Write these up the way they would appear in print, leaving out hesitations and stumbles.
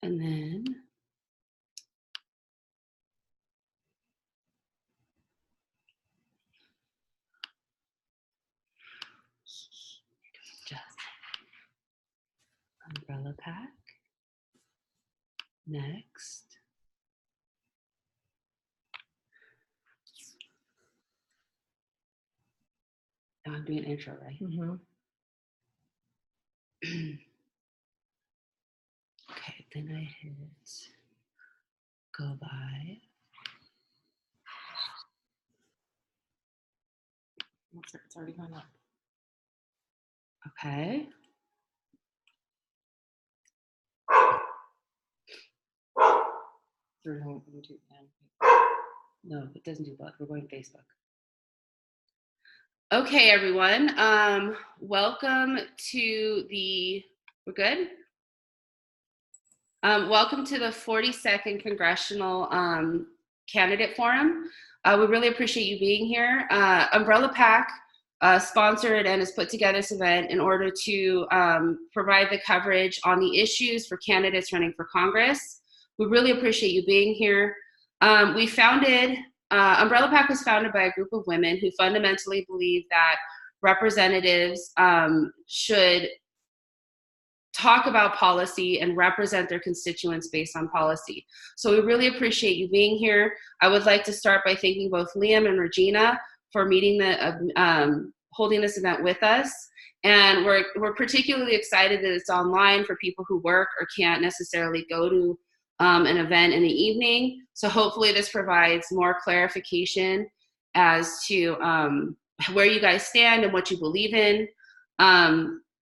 And then just umbrella pack. Next. Now I'm doing intro, right? Mm-hmm. Okay, then I hit go by. It's already going up. Okay. Through YouTube and No, it doesn't do both. We're going Facebook. Okay, everyone. Welcome to the, we're good? Welcome to the 42nd Congressional Candidate Forum. We really appreciate you being here. Umbrella Pack sponsored and has put together this event in order to provide the coverage on the issues for candidates running for Congress. We really appreciate you being here. Umbrella Pack was founded by a group of women who fundamentally believe that representatives should talk about policy and represent their constituents based on policy. So we really appreciate you being here. I would like to start by thanking both Liam and Regina for holding this event with us. And we're particularly excited that it's online for people who work or can't necessarily go to an event in the evening. So hopefully this provides more clarification as to where you guys stand and what you believe in.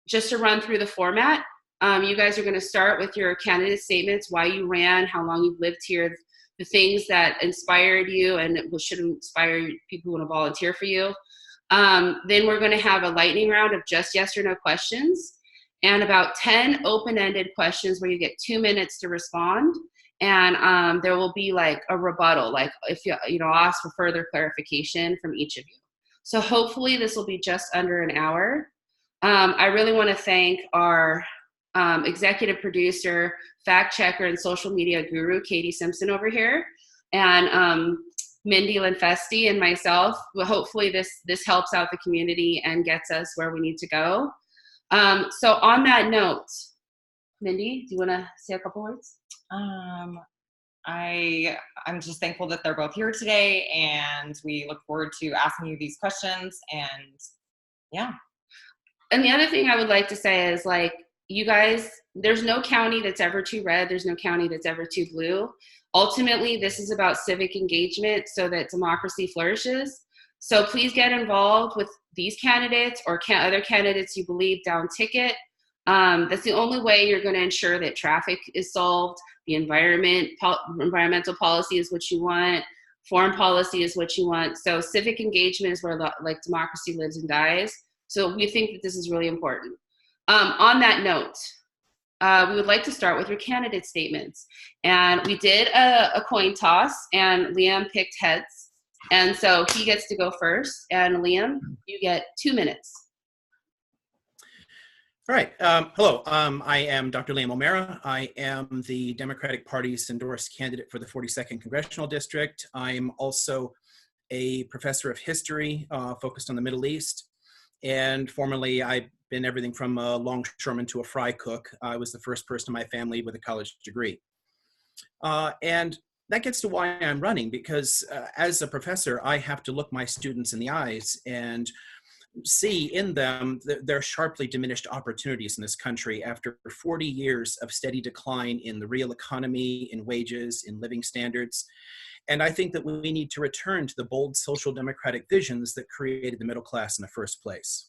Just to run through the format, you guys are going to start with your candidate statements, why you ran, how long you've lived here, the things that inspired you and should inspire people who want to volunteer for you. Then we're going to have a lightning round of just yes or no questions and about 10 open-ended questions where you get 2 minutes to respond. And there will be like a rebuttal, like if you ask for further clarification from each of you. So hopefully this will be just under an hour. I really want to thank our executive producer, fact checker, and social media guru, Katie Simpson over here, and Mindy Linfesti and myself. Well, hopefully this helps out the community and gets us where we need to go. So on that note, Mindy, do you want to say a couple words? I'm just thankful that they're both here today, and we look forward to asking you these questions. And yeah. And the other thing I would like to say is, like, you guys, there's no county that's ever too red. There's no county that's ever too blue. Ultimately, this is about civic engagement so that democracy flourishes. So please get involved with these candidates or other candidates you believe down ticket. That's the only way you're going to ensure that traffic is solved. The environmental policy is what you want. Foreign policy is what you want. So civic engagement is where like democracy lives and dies. So we think that this is really important. On that note, we would like to start with your candidate statements. And we did a coin toss, and Liam picked heads. And so he gets to go first. And Liam, you get 2 minutes. All right. Hello. I am Dr. Liam O'Mara. I am the Democratic Party's endorsed candidate for the 42nd Congressional District. I'm also a professor of history focused on the Middle East. And formerly, I've been everything from a longshoreman to a fry cook. I was the first person in my family with a college degree. And that gets to why I'm running, because as a professor, I have to look my students in the eyes and see in them their sharply diminished opportunities in this country after 40 years of steady decline in the real economy, in wages, in living standards. And I think that we need to return to the bold social democratic visions that created the middle class in the first place.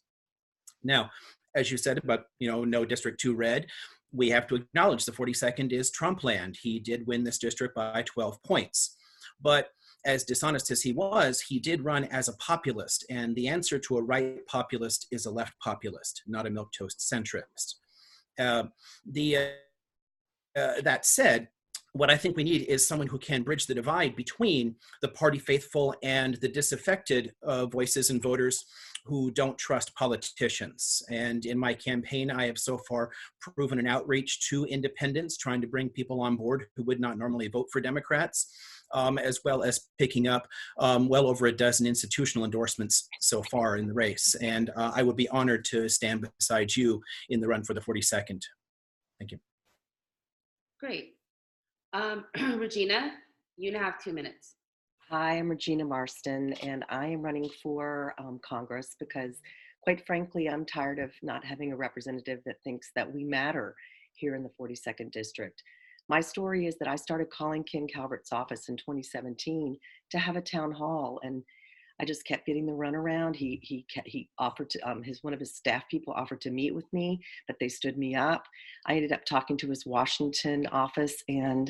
Now, as you said about, no District 2 red, we have to acknowledge the 42nd is Trump land. He did win this district by 12 points. But as dishonest as he was, he did run as a populist. And the answer to a right populist is a left populist, not a milquetoast centrist. That said, what I think we need is someone who can bridge the divide between the party faithful and the disaffected voices and voters who don't trust politicians. And in my campaign, I have so far proven an outreach to independents, trying to bring people on board who would not normally vote for Democrats, as well as picking up well over a dozen institutional endorsements so far in the race. And I would be honored to stand beside you in the run for the 42nd. Thank you. Great. Regina, you now have 2 minutes. Hi, I'm Regina Marston, and I am running for Congress because, quite frankly, I'm tired of not having a representative that thinks that we matter here in the 42nd District. My story is that I started calling Ken Calvert's office in 2017 to have a town hall, and I just kept getting the runaround. He offered to one of his staff people offered to meet with me, but they stood me up. I ended up talking to his Washington office, and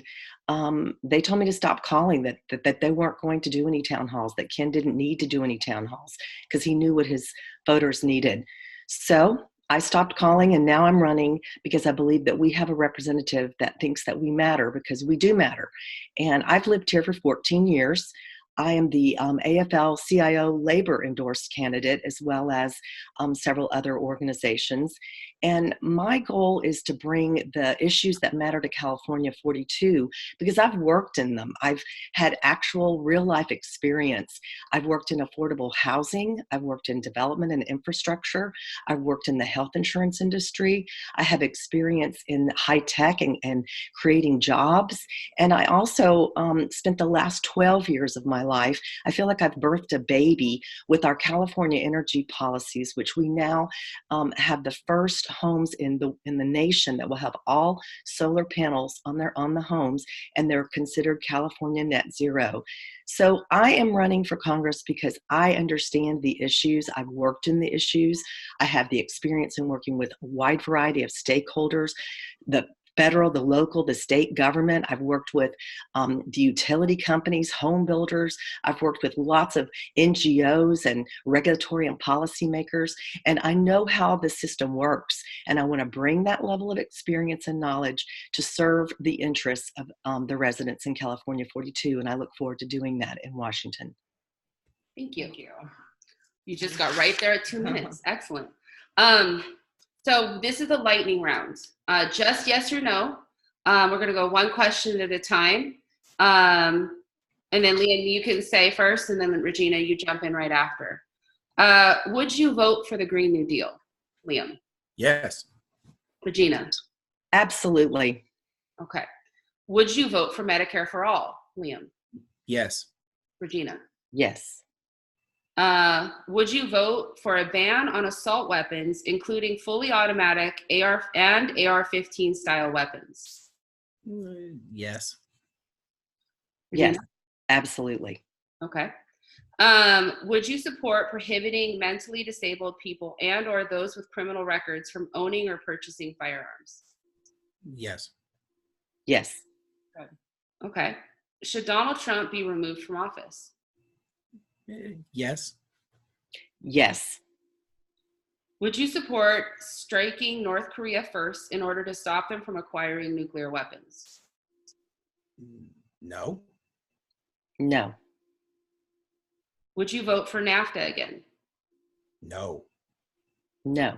they told me to stop calling. That they weren't going to do any town halls. That Ken didn't need to do any town halls because he knew what his voters needed. So I stopped calling, and now I'm running because I believe that we have a representative that thinks that we matter, because we do matter. And I've lived here for 14 years. I am the AFL-CIO labor endorsed candidate, as well as several other organizations. And my goal is to bring the issues that matter to California 42, because I've worked in them. I've had actual real life experience. I've worked in affordable housing. I've worked in development and infrastructure. I've worked in the health insurance industry. I have experience in high tech and creating jobs. And I also spent the last 12 years of my life, I feel like I've birthed a baby with our California energy policies, which we now have the first homes in the nation that will have all solar panels on the homes, and they're considered California net zero. So I am running for Congress because I understand the issues. I've worked in the issues. I have the experience in working with a wide variety of stakeholders, the federal, the local, the state government. I've worked with the utility companies, home builders. I've worked with lots of NGOs and regulatory and policymakers, and I know how the system works. And I want to bring that level of experience and knowledge to serve the interests of the residents in California 42, and I look forward to doing that in Washington. Thank you. You just got right there at 2 minutes. Excellent. So this is a lightning round. Just yes or no. We're going to go one question at a time. And then Liam, you can say first, and then Regina, you jump in right after. Would you vote for the Green New Deal, Liam? Yes. Regina? Absolutely. Okay. Would you vote for Medicare for All, Liam? Yes. Regina? Yes. Would you vote for a ban on assault weapons, including fully automatic AR and AR-15 style weapons? Yes. Yes, absolutely. Okay. Would you support prohibiting mentally disabled people and or those with criminal records from owning or purchasing firearms? Yes. Yes. Okay. Should Donald Trump be removed from office? Yes. Yes. Would you support striking North Korea first in order to stop them from acquiring nuclear weapons? No. No. Would you vote for NAFTA again? No. No.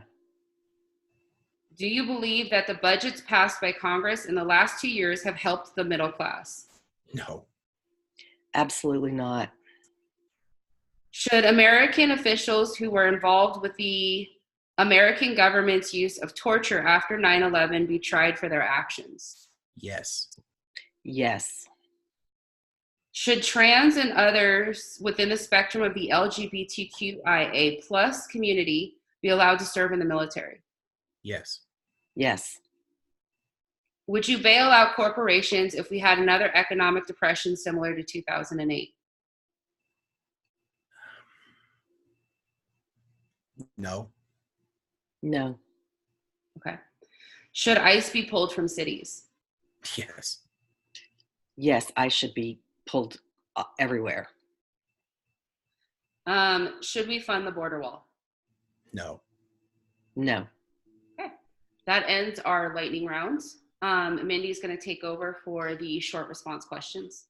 Do you believe that the budgets passed by Congress in the last 2 years have helped the middle class? No. Absolutely not. Should American officials who were involved with the American government's use of torture after 9/11 be tried for their actions? Yes. Yes. Should trans and others within the spectrum of the LGBTQIA plus community be allowed to serve in the military? Yes. Yes. Would you bail out corporations if we had another economic depression similar to 2008? No. No. Okay. Should ICE be pulled from cities? Yes. Yes, I should be pulled everywhere. Should we fund the border wall? No. No. Okay. That ends our lightning rounds. Mindy's going to take over for the short response questions.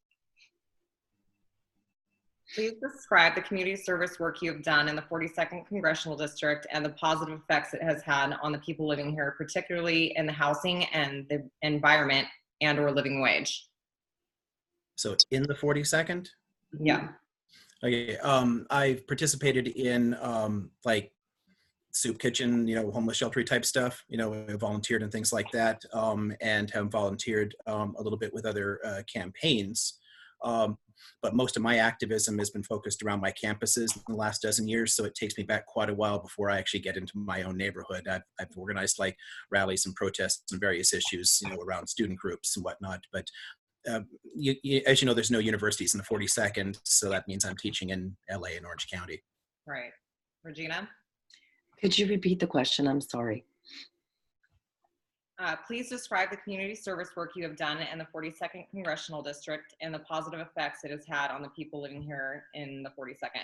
Please describe the community service work you have done in the 42nd Congressional District and the positive effects it has had on the people living here, particularly in the housing and the environment and/or living wage. So in the 42nd? Yeah. Okay. I've participated in like soup kitchen, homeless shelter type stuff, volunteered and things like that, and have volunteered a little bit with other campaigns. But most of my activism has been focused around my campuses in the last dozen years, so it takes me back quite a while before I actually get into my own neighborhood. I've organized like rallies and protests on various issues, around student groups and whatnot. But as you know, there's no universities in the 42nd, so that means I'm teaching in LA and Orange County. Right. Regina? Could you repeat the question? I'm sorry. Please describe the community service work you have done in the 42nd Congressional District and the positive effects it has had on the people living here in the 42nd.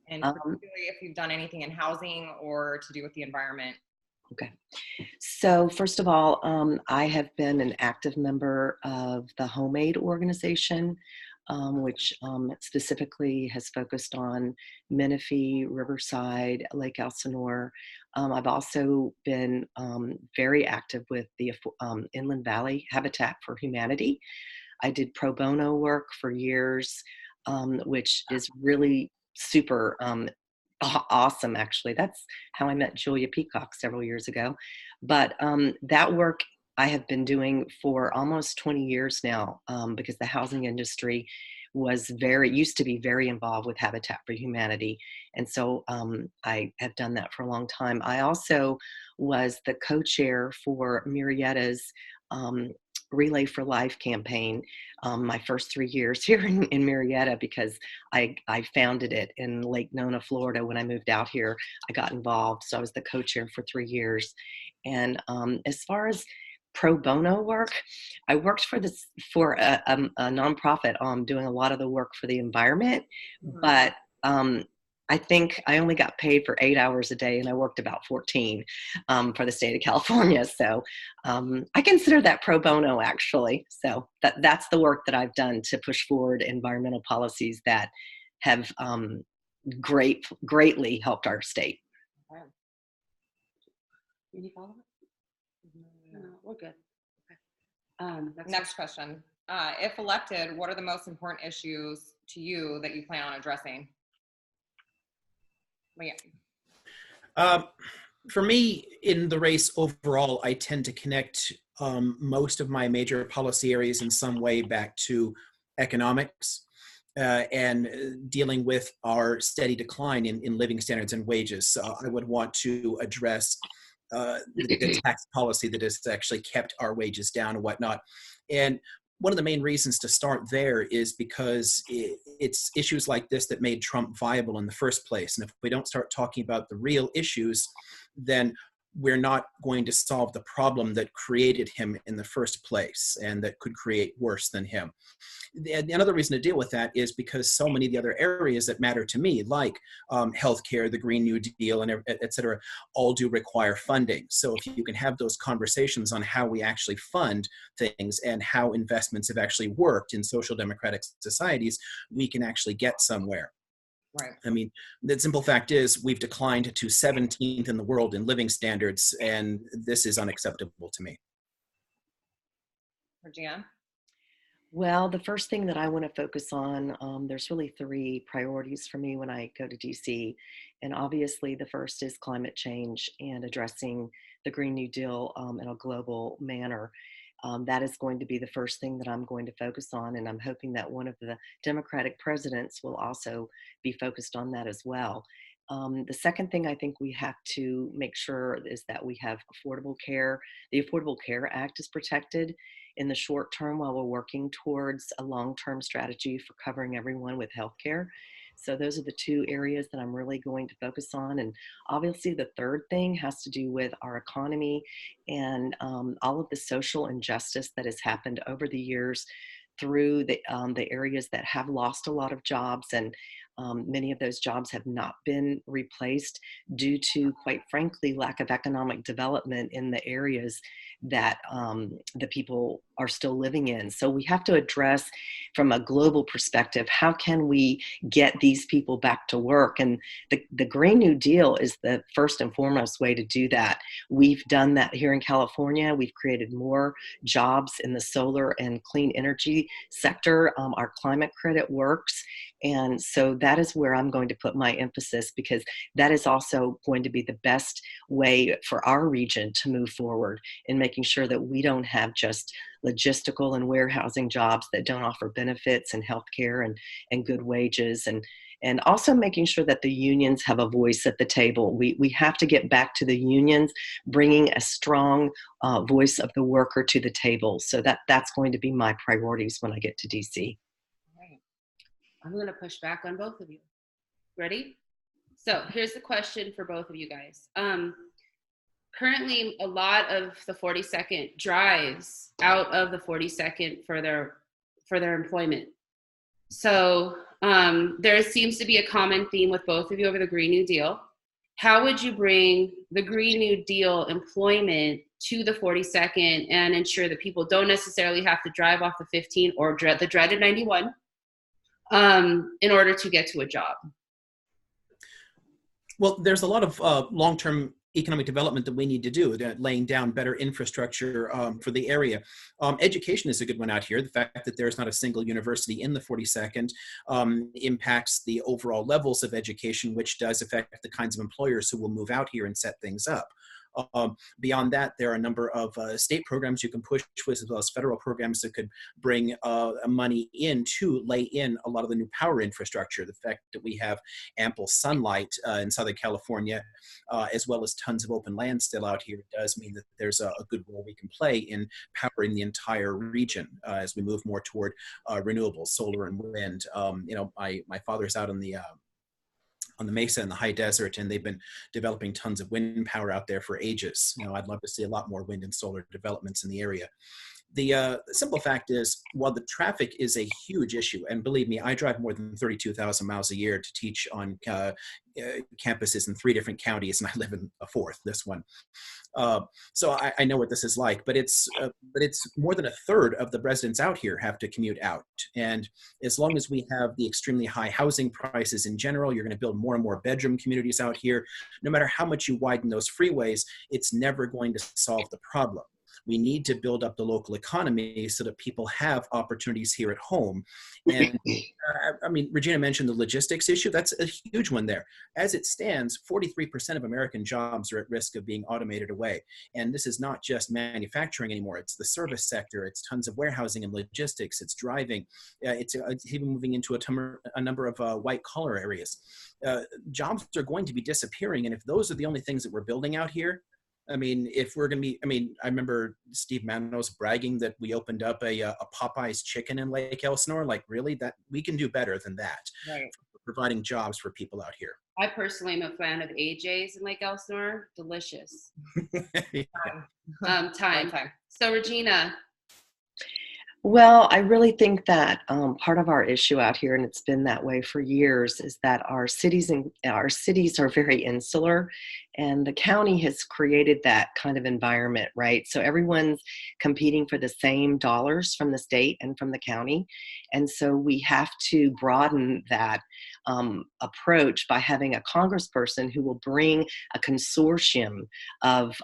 And particularly if you've done anything in housing or to do with the environment. Okay. So first of all, I have been an active member of the Home Aid organization, which specifically has focused on Menifee, Riverside, Lake Elsinore. I've also been very active with the Inland Valley Habitat for Humanity. I did pro bono work for years, which is really super awesome, actually. That's how I met Julia Peacock several years ago. But that work I have been doing for almost 20 years now, because the housing industry used to be very involved with Habitat for Humanity. And so I have done that for a long time. I also was the co-chair for Murrieta's Relay for Life campaign my first 3 years here in Murrieta, because I founded it in Lake Nona, Florida. When I moved out here, I got involved. So I was the co-chair for 3 years. And as far as pro bono work, I worked for a nonprofit doing a lot of the work for the environment, but I think I only got paid for 8 hours a day, and I worked about 14 for the state of California. So I consider that pro bono, actually. So that's the work that I've done to push forward environmental policies that have greatly helped our state. Any follow-up? No, we're good. Okay. Next question. If elected, what are the most important issues to you that you plan on addressing? For me, in the race overall, I tend to connect most of my major policy areas in some way back to economics and dealing with our steady decline in living standards and wages. I would want to address the tax policy that has actually kept our wages down and whatnot. And one of the main reasons to start there is because it's issues like this that made Trump viable in the first place. And if we don't start talking about the real issues, then we're not going to solve the problem that created him in the first place and that could create worse than him. Another reason to deal with that is because so many of the other areas that matter to me, like healthcare, the Green New Deal, and et cetera, all do require funding. So if you can have those conversations on how we actually fund things and how investments have actually worked in social democratic societies, we can actually get somewhere. Right. I mean, the simple fact is we've declined to 17th in the world in living standards, and this is unacceptable to me. Regina? Well, the first thing that I want to focus on, there's really 3 priorities for me when I go to DC. And obviously the first is climate change and addressing the Green New Deal in a global manner. That is going to be the first thing that I'm going to focus on. And I'm hoping that one of the Democratic presidents will also be focused on that as well. The second thing I think we have to make sure is that we have affordable care. The Affordable Care Act is protected in the short term while we're working towards a long-term strategy for covering everyone with health care. So those are the 2 areas that I'm really going to focus on. And obviously the third thing has to do with our economy and all of the social injustice that has happened over the years through the areas that have lost a lot of jobs. And Many of those jobs have not been replaced due to, quite frankly, lack of economic development in the areas that the people are still living in. So we have to address from a global perspective, how can we get these people back to work? And the Green New Deal is the first and foremost way to do that. We've done that here in California. We've created more jobs in the solar and clean energy sector. Our climate credit works. And so that is where I'm going to put my emphasis, because that is also going to be the best way for our region to move forward in making sure that we don't have just logistical and warehousing jobs that don't offer benefits and healthcare and good wages, and also making sure that the unions have a voice at the table. We have to get back to the unions bringing a strong voice of the worker to the table. So that's going to be my priorities when I get to DC. I'm going to push back on both of you. Ready? So here's the question for both of you guys. Currently, a lot of the 42nd drives out of the 42nd for their employment. So there seems to be a common theme with both of you over the Green New Deal. How would you bring the Green New Deal employment to the 42nd and ensure that people don't necessarily have to drive off the 15 or the dreaded 91 in order to get to a job? Well, there's a lot of long-term economic development that we need to do, laying down better infrastructure for the area. Education is a good one out here. The fact that there's not a single university in the 42nd impacts the overall levels of education, which does affect the kinds of employers who will move out here and set things up. Beyond that, there are a number of state programs you can push with, as well as federal programs that could bring money in to lay in a lot of the new power infrastructure. The fact that we have ample sunlight in Southern California, as well as tons of open land still out here, does mean that there's a good role we can play in powering the entire region as we move more toward renewables, solar and wind. My father's out on the Mesa in the high desert, and they've been developing tons of wind power out there for ages. I'd love to see a lot more wind and solar developments in the area. The simple fact is, while the traffic is a huge issue, and believe me, I drive more than 32,000 miles a year to teach on campuses in 3 different counties, and I live in a 4th, this one. So I know what this is like, but it's more than a third of the residents out here have to commute out. And as long as we have the extremely high housing prices in general, you're going to build more and more bedroom communities out here. No matter how much you widen those freeways, it's never going to solve the problem. We need to build up the local economy so that people have opportunities here at home. And Regina mentioned the logistics issue. That's a huge one there. As it stands, 43% of American jobs are at risk of being automated away. And this is not just manufacturing anymore. It's the service sector. It's tons of warehousing and logistics. It's driving. It's even moving into a number of white collar areas. Jobs are going to be disappearing. And if those are the only things that we're building out here, if we're going to be, I remember Steve Manos bragging that we opened up a Popeye's chicken in Lake Elsinore. Like, really? That we can do better than that. Right. Providing jobs for people out here. I personally am a fan of AJ's in Lake Elsinore. Delicious. Time. So Regina. Well, I really think that part of our issue out here, and it's been that way for years, is that our cities are very insular, and the county has created that kind of environment, right? So everyone's competing for the same dollars from the state and from the county, and so we have to broaden that approach by having a congressperson who will bring a consortium of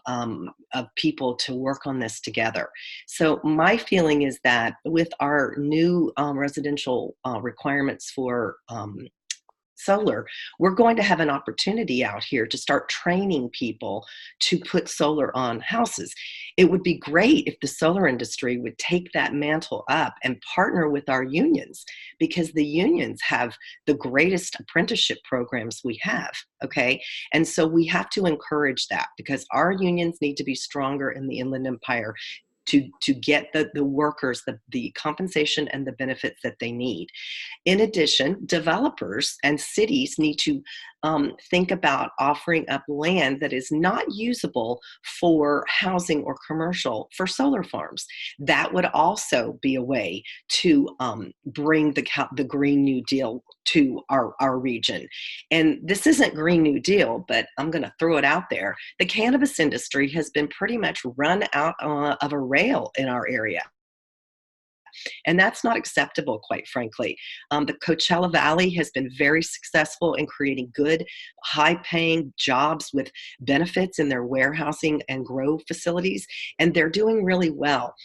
people to work on this together. So my feeling is that with our new residential requirements for solar, we're going to have an opportunity out here to start training people to put solar on houses. It would be great if the solar industry would take that mantle up and partner with our unions, because the unions have the greatest apprenticeship programs we have, okay? And so we have to encourage that, because our unions need to be stronger in the Inland Empire. to get the workers the compensation and the benefits that they need. In addition, developers and cities need to think about offering up land that is not usable for housing or commercial for solar farms. That would also be a way to bring the Green New Deal to our region. And this isn't Green New Deal, but I'm going to throw it out there. The cannabis industry has been pretty much run out of a rail in our area. And that's not acceptable, quite frankly. The Coachella Valley has been very successful in creating good, high-paying jobs with benefits in their warehousing and grow facilities, and they're doing really well.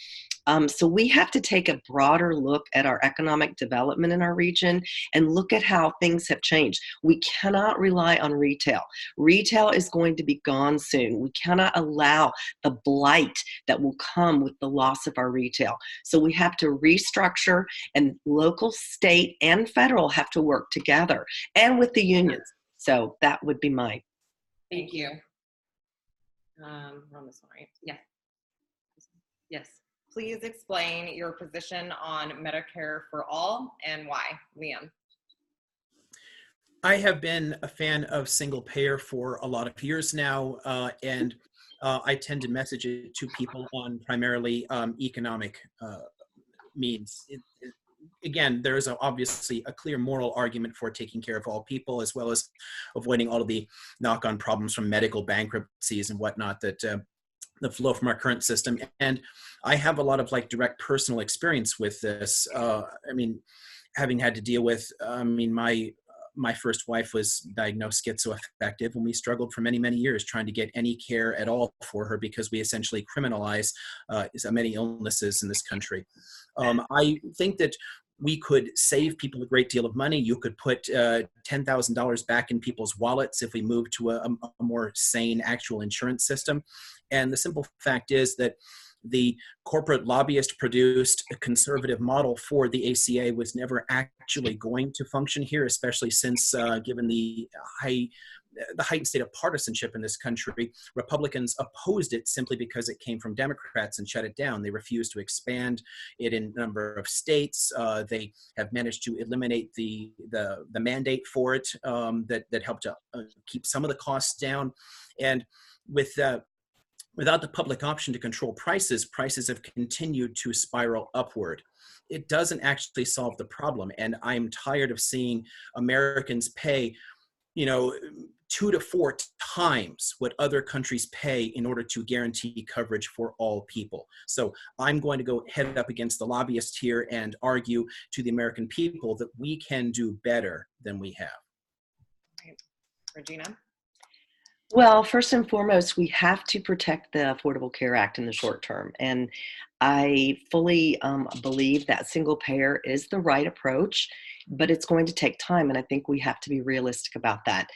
So we have to take a broader look at our economic development in our region and look at how things have changed. We cannot rely on retail. Retail is going to be gone soon. We cannot allow the blight that will come with the loss of our retail. So we have to restructure, and local, state, and federal have to work together, and with the unions. So that would be mine. Thank you. We're on this one, right? Yeah. Yes. Please explain your position on Medicare for All and why. Liam. I have been a fan of single payer for a lot of years now, and I tend to message it to people on primarily economic means. Again, there is obviously a clear moral argument for taking care of all people, as well as avoiding all of the knock-on problems from medical bankruptcies and whatnot that flow from our current system. And I have a lot of direct personal experience with this. I mean, having had to deal with, my first wife was diagnosed schizoaffective, and we struggled for many, many years trying to get any care at all for her because we essentially criminalize many illnesses in this country. I think that we could save people a great deal of money. You could put $10,000 back in people's wallets if we move to a more sane actual insurance system. And the simple fact is that the corporate lobbyist produced a conservative model for the ACA was never actually going to function here, especially since given the heightened state of partisanship in this country, Republicans opposed it simply because it came from Democrats and shut it down. They refused to expand it in a number of states. They have managed to eliminate the mandate for it that helped to keep some of the costs down. And without the public option to control prices have continued to spiral upward. It doesn't actually solve the problem. And I'm tired of seeing Americans pay, 2 to 4 times what other countries pay in order to guarantee coverage for all people. So I'm going to go head up against the lobbyist here and argue to the American people that we can do better than we have. Right. Regina? Well, first and foremost, we have to protect the Affordable Care Act in the short term. And I fully believe that single payer is the right approach, but it's going to take time. And I think we have to be realistic about that.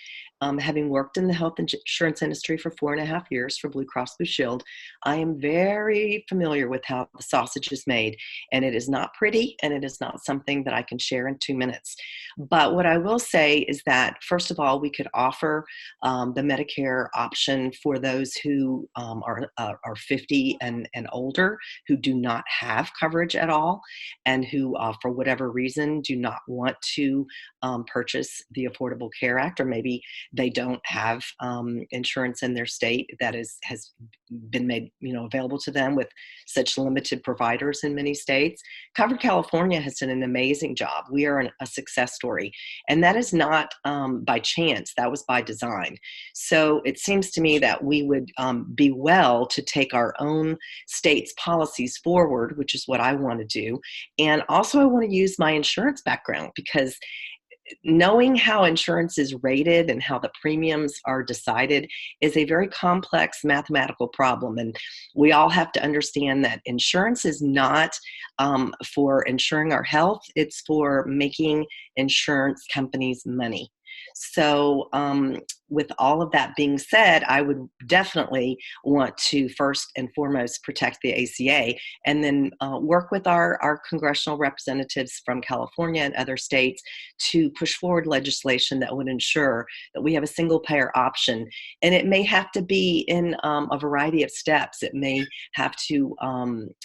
Having worked in the health insurance industry for 4.5 years for Blue Cross Blue Shield, I am very familiar with how the sausage is made. And it is not pretty, and it is not something that I can share in 2 minutes. But what I will say is that, first of all, we could offer the Medicare option for those who are 50 and older, who do not have coverage at all, and who, for whatever reason, do not want to purchase the Affordable Care Act, or maybe they don't have insurance in their state that has been made available to them with such limited providers in many states. Covered California has done an amazing job. We are a success story, and that is not by chance. That was by design. So it seems to me that we would be well to take our own state's policies forward, which is what I want to do. And also I want to use my insurance background, because knowing how insurance is rated and how the premiums are decided is a very complex mathematical problem. And we all have to understand that insurance is not for insuring our health. It's for making insurance companies money. So with all of that being said, I would definitely want to first and foremost protect the ACA, and then work with our congressional representatives from California and other states to push forward legislation that would ensure that we have a single payer option. And it may have to be in a variety of steps. It may have to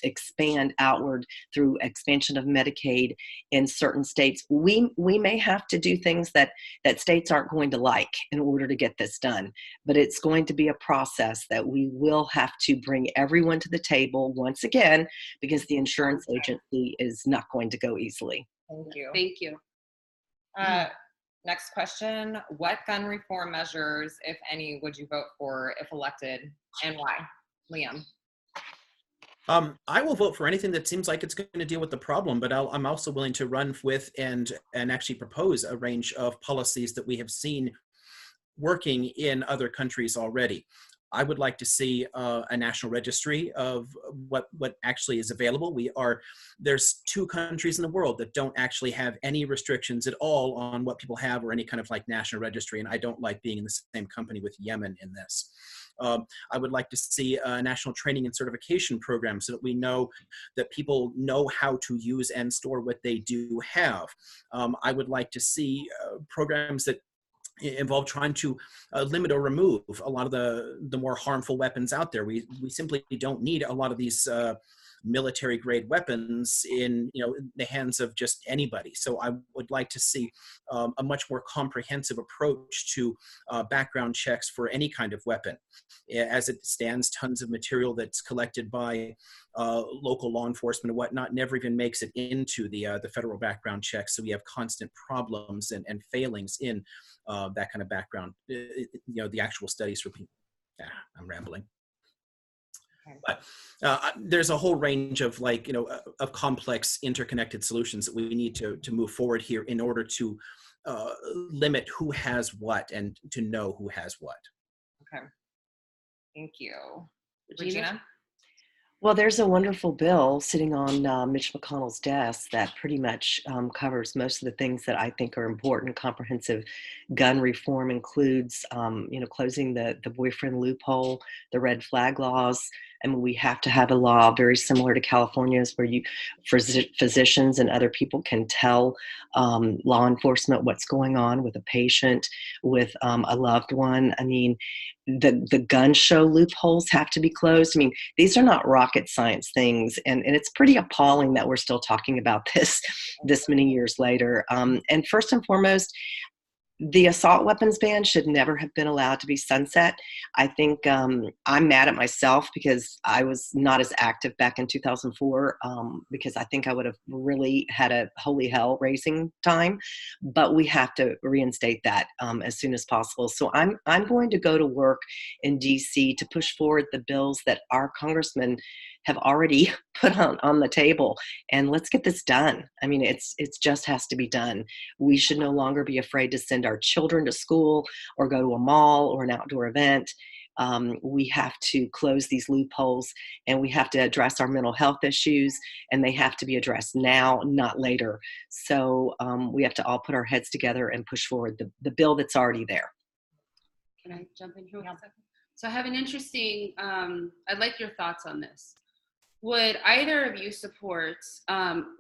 expand outward through expansion of Medicaid in certain states. We may have to do things that states aren't going to like in order to get this done. But it's going to be a process that we will have to bring everyone to the table once again, because the insurance agency is not going to go easily. Thank you. Thank you. Next question. What gun reform measures, if any, would you vote for if elected, and why? Liam. I will vote for anything that seems like it's going to deal with the problem, but I'm also willing to run with and actually propose a range of policies that we have seen working in other countries already. I would like to see a national registry of what actually is available. There's 2 countries in the world that don't actually have any restrictions at all on what people have, or any kind of like national registry, and I don't like being in the same company with Yemen in this. I would like to see a national training and certification program so that we know that people know how to use and store what they do have. I would like to see programs that involve trying to limit or remove a lot of the more harmful weapons out there. We simply don't need a lot of these military grade weapons in the hands of just anybody. So I would like to see a much more comprehensive approach to background checks for any kind of weapon. As it stands, tons of material that's collected by local law enforcement and whatnot never even makes it into the federal background checks. So we have constant problems and failings in that kind of background. The actual studies for people. I'm rambling. But there's a whole range of of complex interconnected solutions that we need to move forward here in order to limit who has what and to know who has what. Okay. Thank you. Regina? Well, there's a wonderful bill sitting on Mitch McConnell's desk that pretty much covers most of the things that I think are important. Comprehensive gun reform includes, closing the boyfriend loophole, the red flag laws. I mean, we have to have a law very similar to California's where physicians and other people can tell law enforcement what's going on with a patient, with a loved one. I mean, the gun show loopholes have to be closed. I mean, these are not rocket science things, and it's pretty appalling that we're still talking about this many years later. And first and foremost, the assault weapons ban should never have been allowed to be sunset. I think I'm mad at myself because I was not as active back in 2004 because I think I would have really had a holy hell raising time. But we have to reinstate that as soon as possible. So I'm going to go to work in DC to push forward the bills that our congressmen have already put on the table, and let's get this done. I mean, it's just has to be done. We should no longer be afraid to send our children to school or go to a mall or an outdoor event. We have to close these loopholes, and we have to address our mental health issues, and they have to be addressed now, not later. So we have to all put our heads together and push forward the bill that's already there. Can I jump in here? So I have an interesting, I'd like your thoughts on this. Would either of you support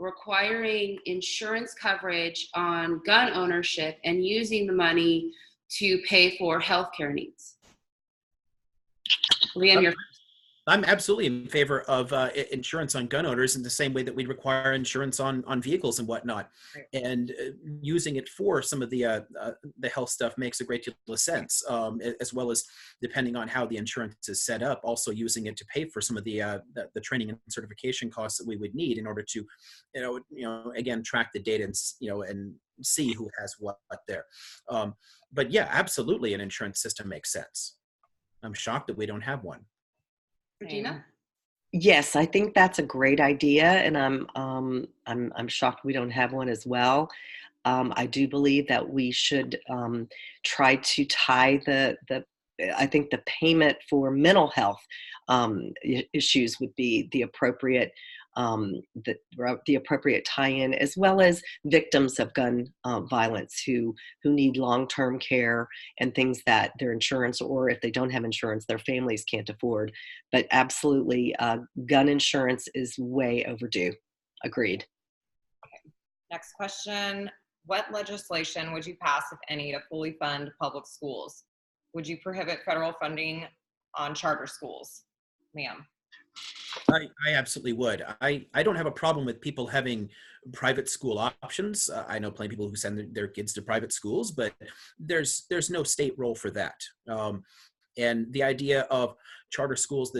requiring insurance coverage on gun ownership and using the money to pay for healthcare needs? Liam, I'm absolutely in favor of insurance on gun owners in the same way that we require insurance on vehicles and whatnot. Right. And using it for some of the health stuff makes a great deal of sense, as well as depending on how the insurance is set up, also using it to pay for some of the training and certification costs that we would need in order to, again, track the data and see who has what there. But yeah, absolutely, an insurance system makes sense. I'm shocked that we don't have one. Regina? Yes, I think that's a great idea, and I'm shocked we don't have one as well. I do believe that we should try to tie I think the payment for mental health issues would be the appropriate the appropriate tie-in, as well as victims of gun violence who need long-term care and things that their insurance, or if they don't have insurance, their families can't afford. But absolutely, gun insurance is way overdue. Agreed. Next question. What legislation would you pass, if any, to fully fund public schools? Would you prohibit federal funding on charter schools? Ma'am. I absolutely would. I don't have a problem with people having private school options. I know plenty of people who send their kids to private schools, but there's no state role for that. And the idea of charter schools,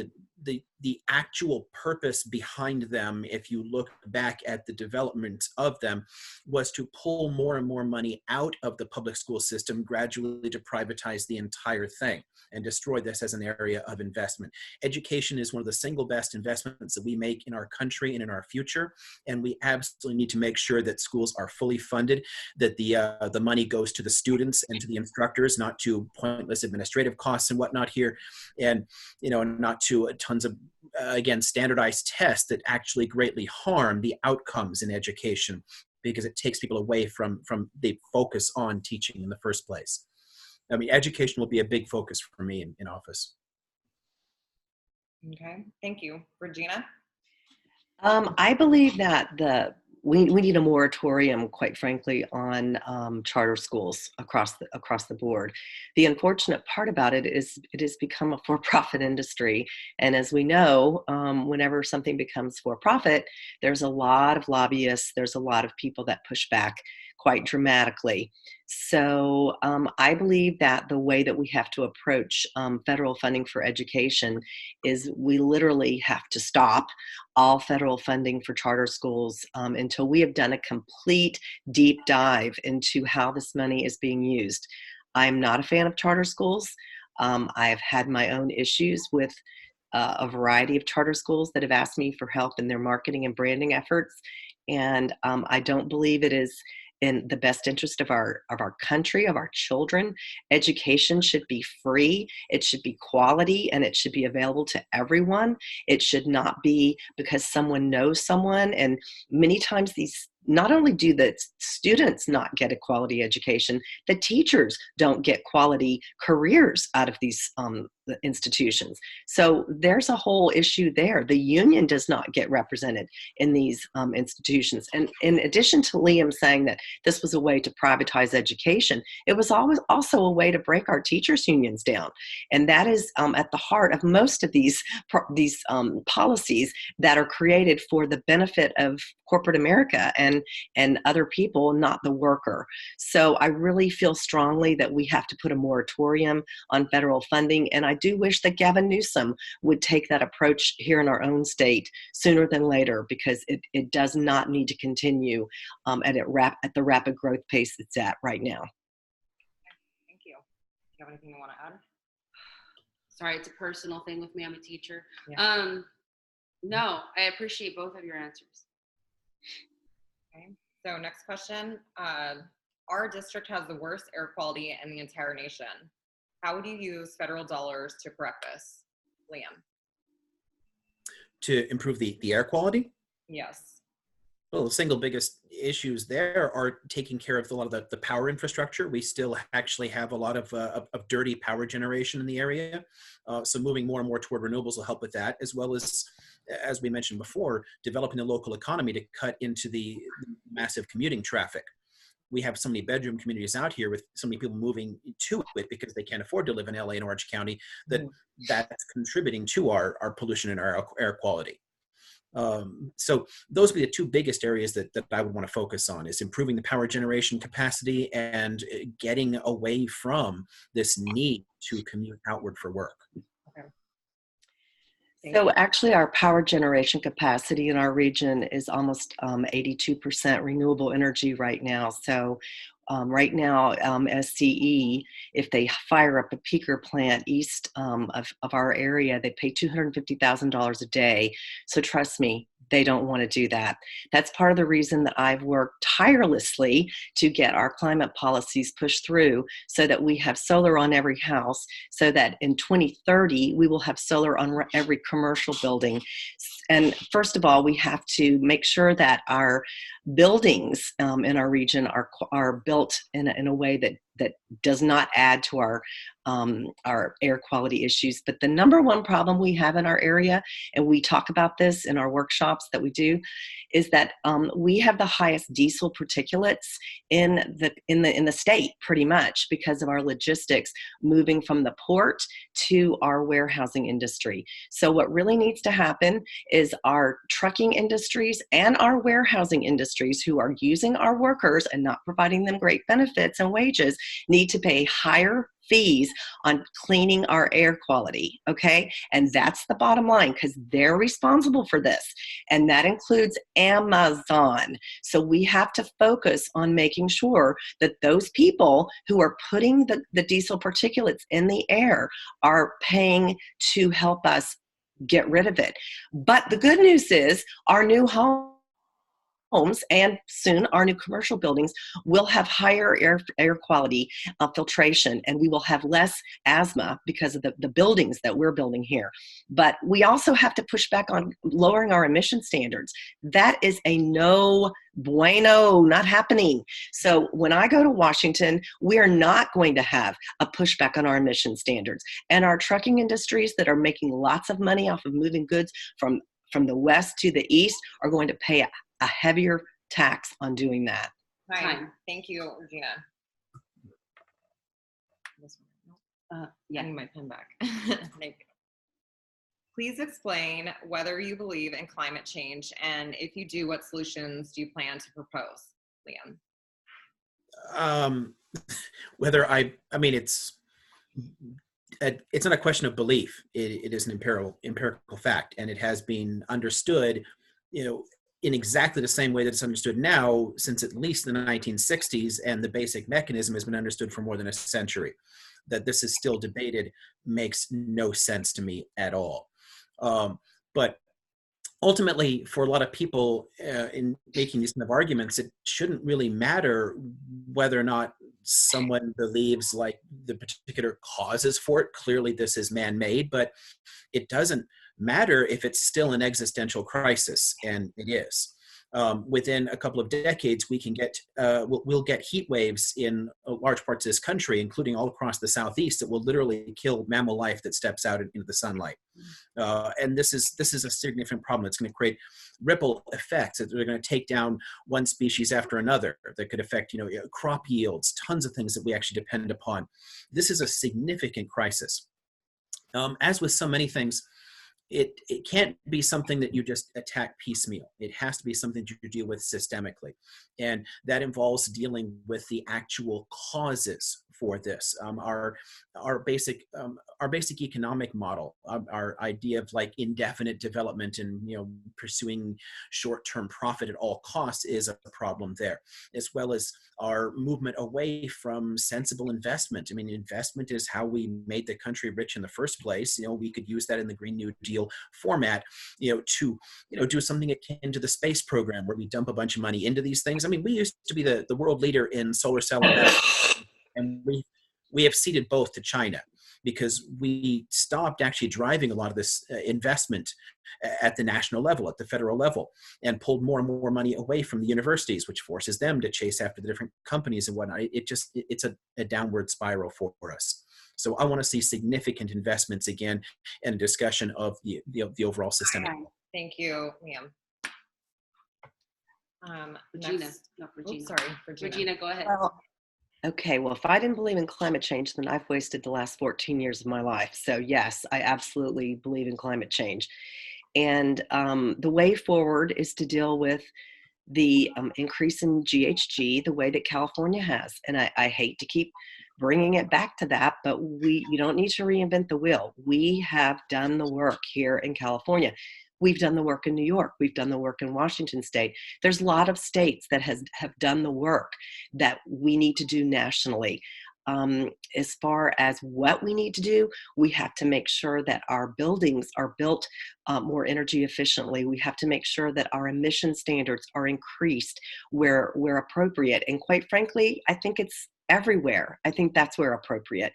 the actual purpose behind them, if you look back at the development of them, was to pull more and more money out of the public school system, gradually to privatize the entire thing and destroy this as an area of investment. Education is one of the single best investments that we make in our country and in our future, and we absolutely need to make sure that schools are fully funded, that the money goes to the students and to the instructors, not to pointless administrative costs and whatnot here, and not to tons of again standardized tests that actually greatly harm the outcomes in education, because it takes people away from the focus on teaching in the first place. I mean, education will be a big focus for me in office. Okay, thank you. Regina? I believe that we need a moratorium, quite frankly, on charter schools across the board. The unfortunate part about it is it has become a for-profit industry, and as we know, whenever something becomes for-profit, there's a lot of lobbyists, there's a lot of people that push back quite dramatically. So I believe that the way that we have to approach federal funding for education is we literally have to stop all federal funding for charter schools until we have done a complete deep dive into how this money is being used. I'm not a fan of charter schools. I've had my own issues with a variety of charter schools that have asked me for help in their marketing and branding efforts, and I don't believe it is in the best interest of our country, of our children. Education should be free, it should be quality, and it should be available to everyone. It should not be because someone knows someone, and many times not only do the students not get a quality education, the teachers don't get quality careers out of these institutions. So there's a whole issue there. The union does not get represented in these institutions. And in addition to Liam saying that this was a way to privatize education, it was always also a way to break our teachers' unions down. And that is at the heart of most of these policies that are created for the benefit of corporate America and other people, not the worker. So I really feel strongly that we have to put a moratorium on federal funding, and I do wish that Gavin Newsom would take that approach here in our own state sooner than later, because it does not need to continue at the rapid growth pace it's at right now. Thank you. Do you have anything you want to add? Sorry, it's a personal thing with me. I'm a teacher. Yeah. No, I appreciate both of your answers. Okay. So next question. Our district has the worst air quality in the entire nation. How would you use federal dollars to correct this? Liam? To improve the air quality? Yes. Well, the single biggest issues there are taking care of a lot of the power infrastructure. We still actually have a lot of dirty power generation in the area. So moving more and more toward renewables will help with that, as well as we mentioned before, developing the local economy to cut into the massive commuting traffic. We have so many bedroom communities out here with so many people moving to it because they can't afford to live in LA and Orange County, that's contributing to our pollution and our air quality. So those would be the two biggest areas that I would want to focus on, is improving the power generation capacity and getting away from this need to commute outward for work. Okay. So actually our power generation capacity in our region is almost 82% renewable energy right now. So right now, SCE, if they fire up a peaker plant east of our area, they pay $250,000 a day. So trust me, They don't want to do that. That's part of the reason that I've worked tirelessly to get our climate policies pushed through so that we have solar on every house, so that in 2030, we will have solar on every commercial building. And first of all, we have to make sure that our buildings in our region are built in a way that does not add to our air quality issues. But the number one problem we have in our area, and we talk about this in our workshops that we do, is that we have the highest diesel particulates in the state, pretty much because of our logistics moving from the port to our warehousing industry. So what really needs to happen is our trucking industries and our warehousing industries, who are using our workers and not providing them great benefits and wages, need to pay higher fees on cleaning our air quality, okay? And that's the bottom line, because they're responsible for this. And that includes Amazon. So we have to focus on making sure that those people who are putting the diesel particulates in the air are paying to help us get rid of it. But the good news is our new homes and soon our new commercial buildings will have higher air quality filtration, and we will have less asthma because of the buildings that we're building here. But we also have to push back on lowering our emission standards. That is a no bueno, not happening. So when I go to Washington, we are not going to have a pushback on our emission standards. And our trucking industries that are making lots of money off of moving goods from the west to the east are going to pay a heavier tax on doing that. Time. Thank you, Regina. Yeah. I need my pen back. Please explain whether you believe in climate change, and if you do, what solutions do you plan to propose, Liam? Whether I mean, it's not a question of belief. It is an empirical fact, and it has been understood, in exactly the same way that it's understood now since at least the 1960s, and the basic mechanism has been understood for more than a century. That this is still debated makes no sense to me at all. But ultimately, for a lot of people in making these kind of arguments, it shouldn't really matter whether or not someone believes like the particular causes for it. Clearly, this is man-made, but it doesn't matter if it's still an existential crisis, and it is. Within a couple of decades, we can we'll get heat waves in large parts of this country, including all across the Southeast, that will literally kill mammal life that steps out into the sunlight. And this is a significant problem. It's going to create ripple effects that are going to take down one species after another. That could affect, crop yields, tons of things that we actually depend upon. This is a significant crisis. As with so many things, it can't be something that you just attack piecemeal. It has to be something that you deal with systemically. And that involves dealing with the actual causes for this. Our basic economic model, our idea of like indefinite development and pursuing short-term profit at all costs is a problem there, as well as our movement away from sensible investment. I mean, investment is how we made the country rich in the first place. We could use that in the Green New Deal format, to do something akin to the space program, where we dump a bunch of money into these things. I mean, we used to be the world leader in solar cell investment, and we have ceded both to China because we stopped actually driving a lot of this investment at the national level, at the federal level, and pulled more and more money away from the universities, which forces them to chase after the different companies and whatnot. It's a downward spiral for us. So I want to see significant investments again, and a discussion of the overall systemic. Thank you, Liam. Regina. Next. No, Regina. Oops, sorry, Regina, go ahead. Well, if I didn't believe in climate change, then I've wasted the last 14 years of my life. So yes, I absolutely believe in climate change. And the way forward is to deal with the increase in GHG the way that California has. And I hate to keep bringing it back to that, but you don't need to reinvent the wheel. We have done the work here in California. We've done the work in New York. We've done the work in Washington State. There's a lot of states that have done the work that we need to do nationally. As far as what we need to do, we have to make sure that our buildings are built more energy efficiently. We have to make sure that our emission standards are increased where appropriate. And quite frankly, I think it's everywhere. I think that's where appropriate.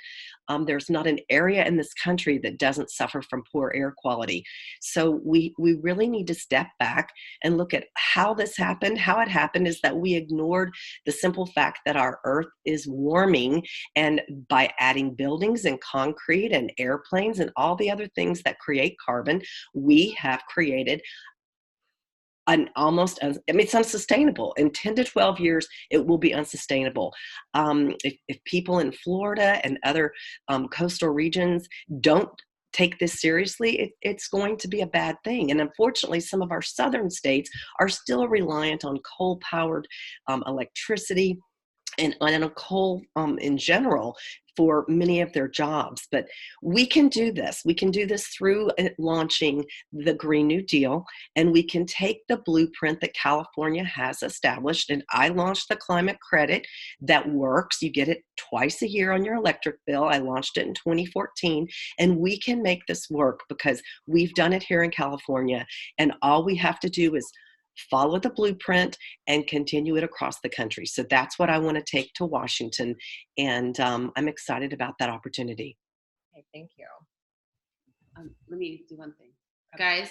There's not an area in this country that doesn't suffer from poor air quality. So we really need to step back and look at how this happened. How it happened is that we ignored the simple fact that our earth is warming, and by adding buildings and concrete and airplanes and all the other things that create carbon, we have created it's unsustainable. In 10 to 12 years, it will be unsustainable. If people in Florida and other coastal regions don't take this seriously, it's going to be a bad thing. And unfortunately, some of our southern states are still reliant on coal-powered electricity and on coal in general for many of their jobs. But we can do this. We can do this through launching the Green New Deal, and we can take the blueprint that California has established. And I launched the climate credit that works. You get it twice a year on your electric bill. I launched it in 2014, and we can make this work because we've done it here in California. And all we have to do is follow the blueprint and continue it across the country. So that's what I want to take to Washington. And I'm excited about that opportunity. Okay, thank you. Let me do one thing. Guys,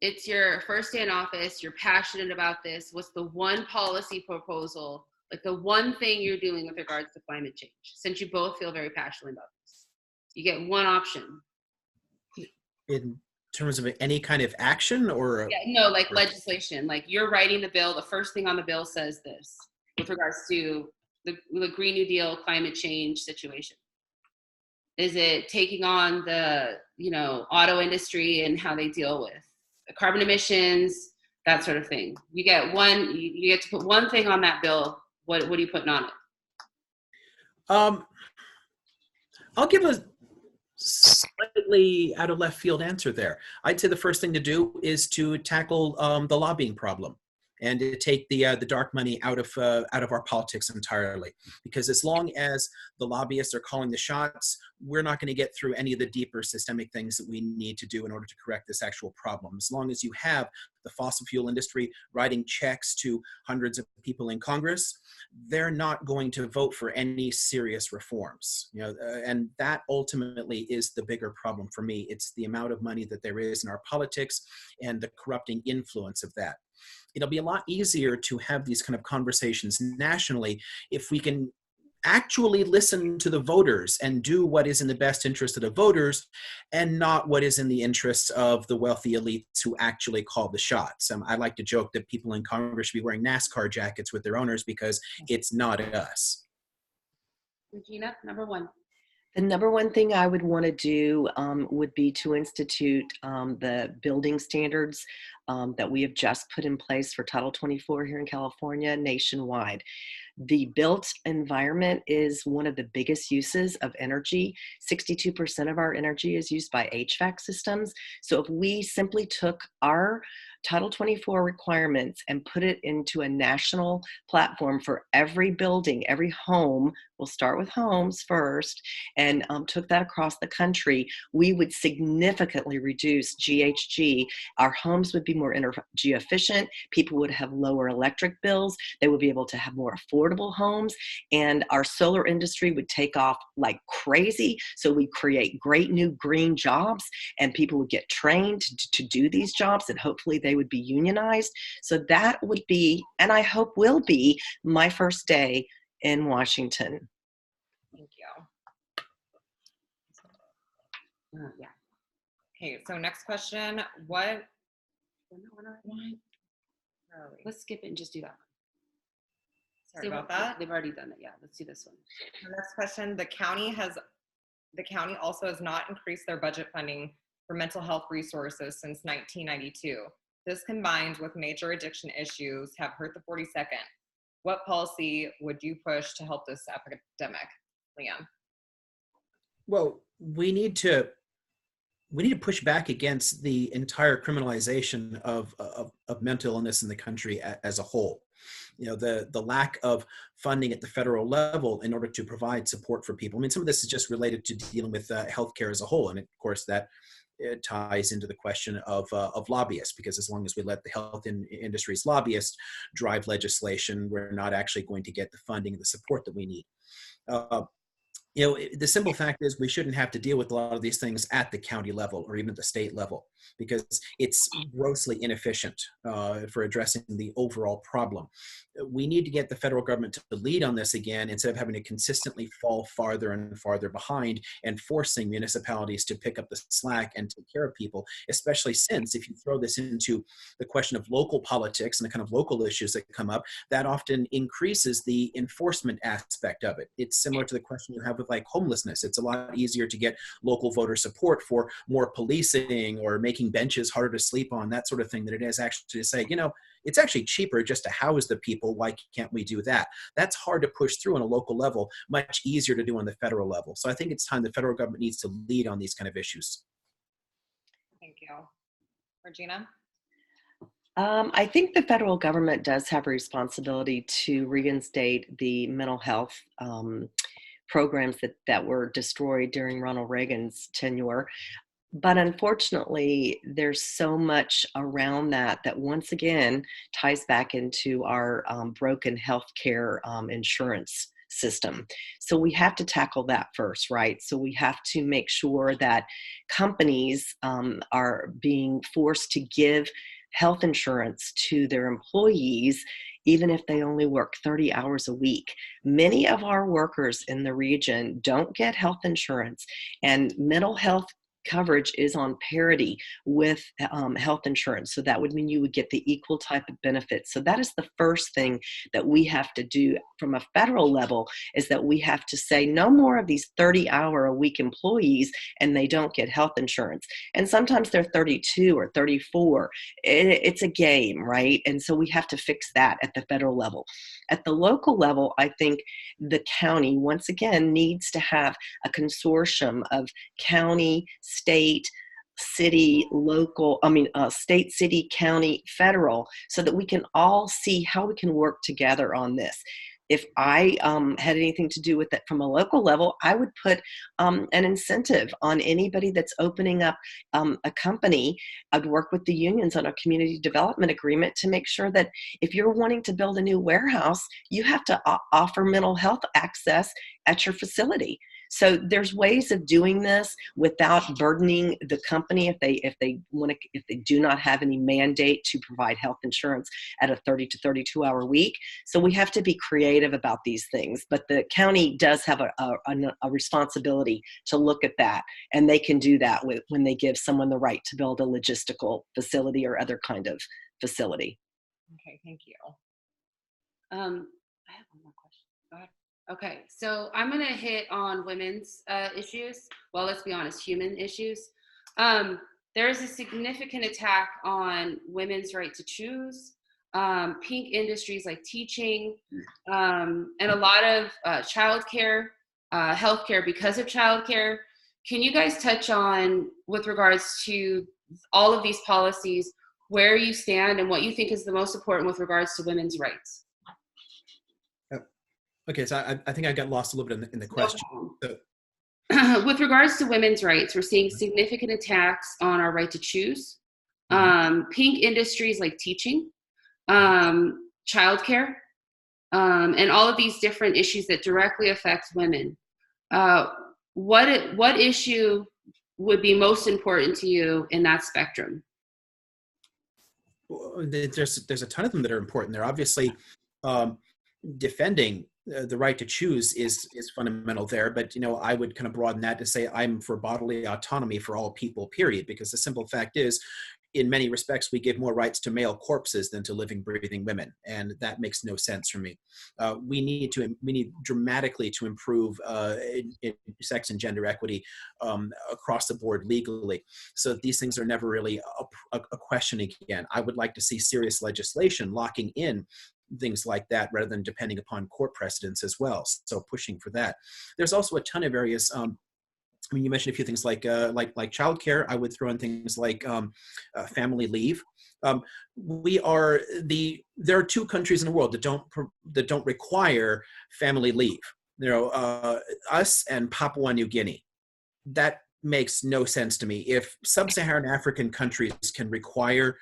it's your first day in office. You're passionate about this. What's the one policy proposal, like the one thing you're doing with regards to climate change, since you both feel very passionate about this? You get one option. In terms of any kind of action or? Yeah, no, like legislation. Like you're writing the bill. The first thing on the bill says this with regards to the Green New Deal climate change situation. Is it taking on the, auto industry and how they deal with carbon emissions, that sort of thing? You get one, you get to put one thing on that bill. What are you putting on it? I'll give a slightly out of left field answer there. I'd say the first thing to do is to tackle the lobbying problem and to take the dark money out of our politics entirely. Because as long as the lobbyists are calling the shots, we're not going to get through any of the deeper systemic things that we need to do in order to correct this actual problem. As long as you have the fossil fuel industry writing checks to hundreds of people in Congress, they're not going to vote for any serious reforms. And that ultimately is the bigger problem for me. It's the amount of money that there is in our politics and the corrupting influence of that. It'll be a lot easier to have these kind of conversations nationally if we can actually listen to the voters and do what is in the best interest of the voters and not what is in the interests of the wealthy elites who actually call the shots. I like to joke that people in Congress should be wearing NASCAR jackets with their owners because it's not us. Regina, number one. The number one thing I would want to do would be to institute the building standards that we have just put in place for Title 24 here in California nationwide. The built environment is one of the biggest uses of energy. 62% of our energy is used by HVAC systems. So if we simply took our Title 24 requirements and put it into a national platform for every building, every home, we'll start with homes first, and took that across the country, we would significantly reduce GHG. Our homes would be more energy efficient. People would have lower electric bills. They would be able to have more affordable homes, and our solar industry would take off like crazy. So we create great new green jobs, and people would get trained to do these jobs, and hopefully they would be unionized. So that would be, and I hope will be, my first day in Washington. Thank you. Yeah. Okay, so next question. What? Let's skip it and just do that one. Sorry about that. They've already done it. Yeah, let's do this one. The next question. The county also has not increased their budget funding for mental health resources since 1992. This combined with major addiction issues have hurt the 42nd. What policy would you push to help this epidemic, Liam? Well, we need to we need to push back against the entire criminalization of mental illness in the country as a whole. You know, the lack of funding at the federal level in order to provide support for people. I mean, some of this is just related to dealing with healthcare as a whole, and of course that it ties into the question of lobbyists, because as long as we let the health industry's lobbyists drive legislation, we're not actually going to get the funding and the support that we need. You know, the simple fact is we shouldn't have to deal with a lot of these things at the county level or even at the state level, because it's grossly inefficient for addressing the overall problem. We need to get the federal government to lead on this again, instead of having to consistently fall farther and farther behind and forcing municipalities to pick up the slack and take care of people, especially since if you throw this into the question of local politics and the kind of local issues that come up, that often increases the enforcement aspect of it. It's similar to the question you have with like homelessness. It's a lot easier to get local voter support for more policing or making benches harder to sleep on, that sort of thing, than it is actually to say, you know, it's actually cheaper just to house the people. Why can't we do that? That's hard to push through on a local level, much easier to do on the federal level. So I think it's time the federal government needs to lead on these kind of issues. Thank you. Regina? I think the federal government does have a responsibility to reinstate the mental health programs that were destroyed during Ronald Reagan's tenure. But unfortunately, there's so much around that once again ties back into our broken healthcare insurance system. So we have to tackle that first, right? So we have to make sure that companies are being forced to give health insurance to their employees, even if they only work 30 hours a week. Many of our workers in the region don't get health insurance, and mental health coverage is on parity with health insurance. So that would mean you would get the equal type of benefits. So that is the first thing that we have to do from a federal level, is that we have to say no more of these 30-hour-a-week employees and they don't get health insurance. And sometimes they're 32 or 34. It's a game, right? And so we have to fix that at the federal level. At the local level, I think the county, once again, needs to have a consortium of county, state, city, local, state, city, county, federal, so that we can all see how we can work together on this. If I had anything to do with it from a local level, I would put an incentive on anybody that's opening up a company. I'd work with the unions on a community development agreement to make sure that if you're wanting to build a new warehouse, you have to offer mental health access at your facility. So there's ways of doing this without burdening the company if they do not have any mandate to provide health insurance at a 30 to 32 hour week. So we have to be creative about these things, but the county does have a responsibility to look at that, and they can do that when they give someone the right to build a logistical facility or other kind of facility. Okay, thank you. I have one more question. Go ahead. Okay, so I'm going to hit on women's issues. Well, let's be honest, human issues. There is a significant attack on women's right to choose, pink industries like teaching, and a lot of childcare, healthcare because of childcare. Can you guys touch on, with regards to all of these policies, where you stand and what you think is the most important with regards to women's rights? Okay, so I think I got lost a little bit in the question. So, with regards to women's rights, we're seeing significant attacks on our right to choose, pink industries like teaching, childcare, and all of these different issues that directly affect women. What issue would be most important to you in that spectrum? There's a ton of them that are important. They're obviously defending the right to choose is fundamental there, but I would kind of broaden that to say I'm for bodily autonomy for all people, period, because the simple fact is, in many respects, we give more rights to male corpses than to living, breathing women, and that makes no sense for me. We need dramatically to improve in sex and gender equity across the board legally, so that these things are never really a question again. I would like to see serious legislation locking in things like that rather than depending upon court precedents as well. So pushing for that. There's also a ton of areas I mean, you mentioned a few things like childcare. I would throw in things like family leave. There are two countries in the world that don't require family leave. Us and Papua New Guinea. That makes no sense to me. If sub-Saharan African countries can require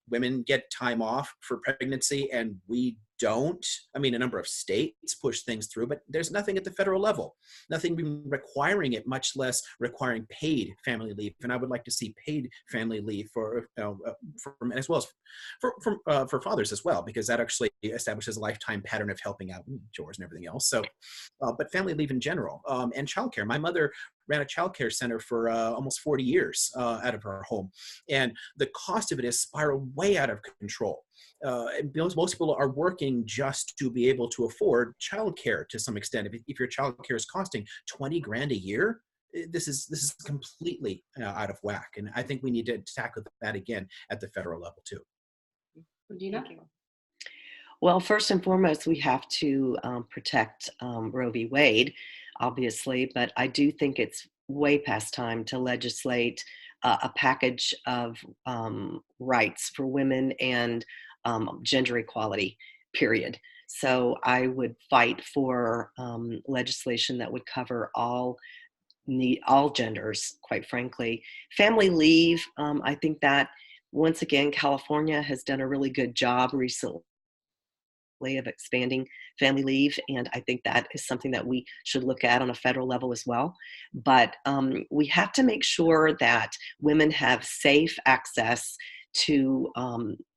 women get time off for pregnancy and we don't, I mean, a number of states push things through, but there's nothing at the federal level, nothing requiring it, much less requiring paid family leave. And I would like to see paid family leave for as well as for fathers as well, because that actually establishes a lifetime pattern of helping out chores and everything else. So, but family leave in general, and childcare. My mother ran a childcare center for almost 40 years out of her home, and the cost of it has spiraled way out of control. Most people are working just to be able to afford childcare to some extent. If your childcare is costing 20 grand a year, this is completely out of whack. And I think we need to tackle that again at the federal level too. Regina? Well, first and foremost, we have to protect Roe v. Wade, obviously, but I do think it's way past time to legislate a package of rights for women and gender equality, period. So I would fight for legislation that would cover all genders, quite frankly. Family leave, I think that, once again, California has done a really good job recently of expanding family leave, and I think that is something that we should look at on a federal level as well. But we have to make sure that women have safe access to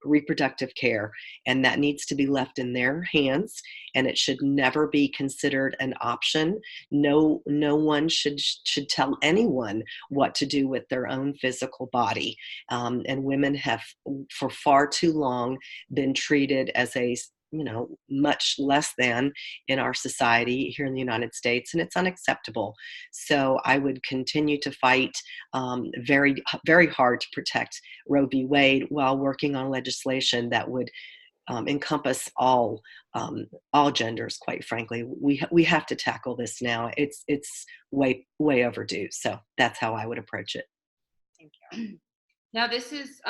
reproductive care, and that needs to be left in their hands, and it should never be considered an option. No one should tell anyone what to do with their own physical body, and women have for far too long been treated as a much less than in our society here in the United States, and it's unacceptable. So I would continue to fight very, very hard to protect Roe v. Wade while working on legislation that would encompass all genders. Quite frankly, we have to tackle this now. It's way overdue. So that's how I would approach it. Thank you. Now this is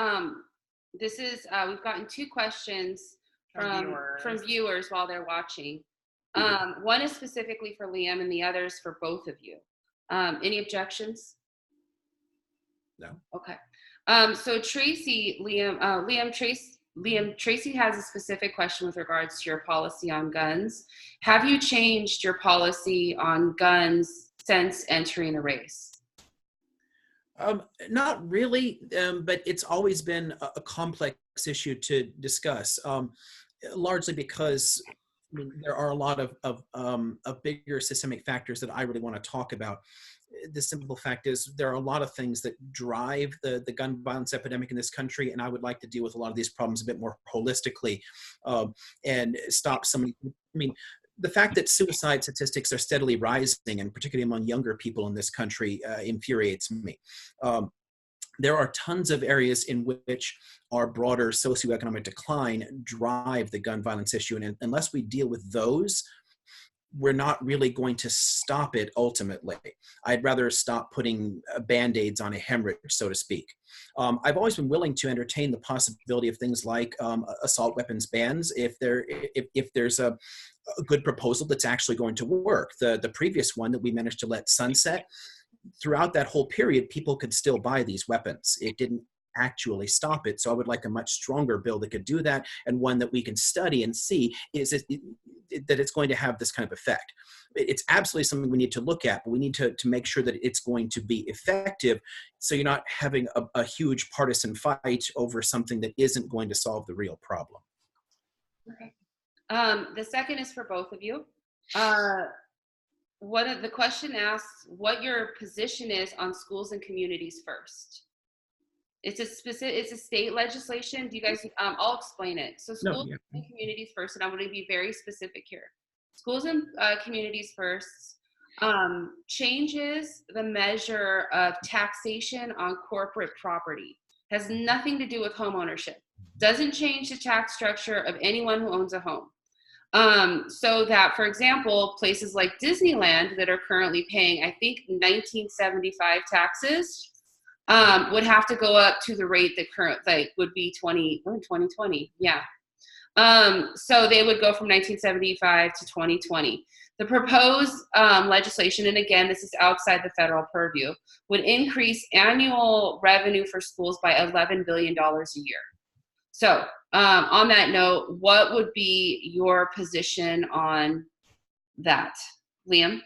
we've gotten two questions from viewers while they're watching. One is specifically for Liam and the other is for both of you. Any objections? No. Okay. So Tracy, Tracy has a specific question with regards to your policy on guns. Have you changed your policy on guns since entering the race? Not really, but it's always been a complex issue to discuss, largely because there are a lot of bigger systemic factors that I really want to talk about. The simple fact is there are a lot of things that drive the gun violence epidemic in this country, and I would like to deal with a lot of these problems a bit more holistically and stop some. The fact that suicide statistics are steadily rising, and particularly among younger people in this country, infuriates me. There are tons of areas in which our broader socioeconomic decline drive the gun violence issue, and unless we deal with those, we're not really going to stop it ultimately. I'd rather stop putting Band-Aids on a hemorrhage, so to speak. I've always been willing to entertain the possibility of things like assault weapons bans if there's a good proposal that's actually going to work. The previous one that we managed to let sunset, throughout that whole period, people could still buy these weapons. It didn't actually stop it. So I would like a much stronger bill that could do that, and one that we can study and see that it's going to have this kind of effect. It's absolutely something we need to look at, but we need to make sure that it's going to be effective, so you're not having a huge partisan fight over something that isn't going to solve the real problem. Okay. The second is for both of you. The question asks what your position is on schools and communities first. It's a state legislation. Do you guys? I'll explain it. So schools and communities first, and I'm going to be very specific here. Schools and communities first changes the measure of taxation on corporate property. Has nothing to do with home ownership. Doesn't change the tax structure of anyone who owns a home. So that, for example, places like Disneyland that are currently paying, I think, 1975 taxes, would have to go up to the rate that would be 2020. Yeah. So they would go from 1975 to 2020. The proposed legislation, and again, this is outside the federal purview, would increase annual revenue for schools by $11 billion a year. So on that note, what would be your position on that? Liam?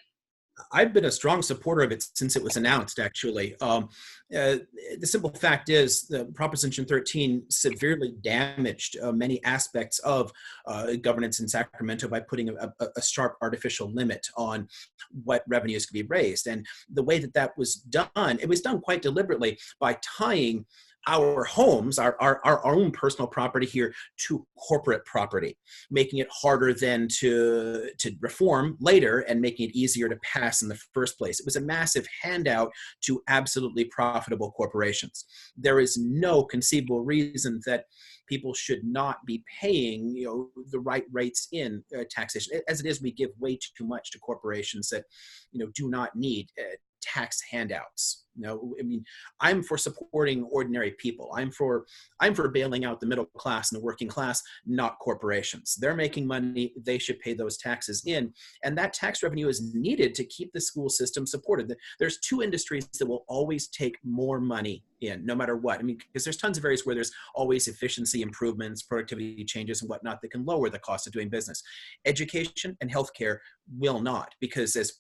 I've been a strong supporter of it since it was announced, actually. The simple fact is the Proposition 13 severely damaged many aspects of governance in Sacramento by putting a sharp artificial limit on what revenues could be raised. And the way that that was done, it was done quite deliberately by tying our homes, our own personal property here, to corporate property, making it harder then to reform later and making it easier to pass in the first place. It was a massive handout to absolutely profitable corporations. There is no conceivable reason that people should not be paying, the right rates in taxation. As it is, we give way too much to corporations that, do not need tax handouts. I'm for supporting ordinary people. I'm for bailing out the middle class and the working class, not corporations. They're making money. They should pay those taxes in. And that tax revenue is needed to keep the school system supported. There's two industries that will always take more money in, no matter what. Because there's tons of areas where there's always efficiency improvements, productivity changes and whatnot that can lower the cost of doing business. Education and healthcare will not, because as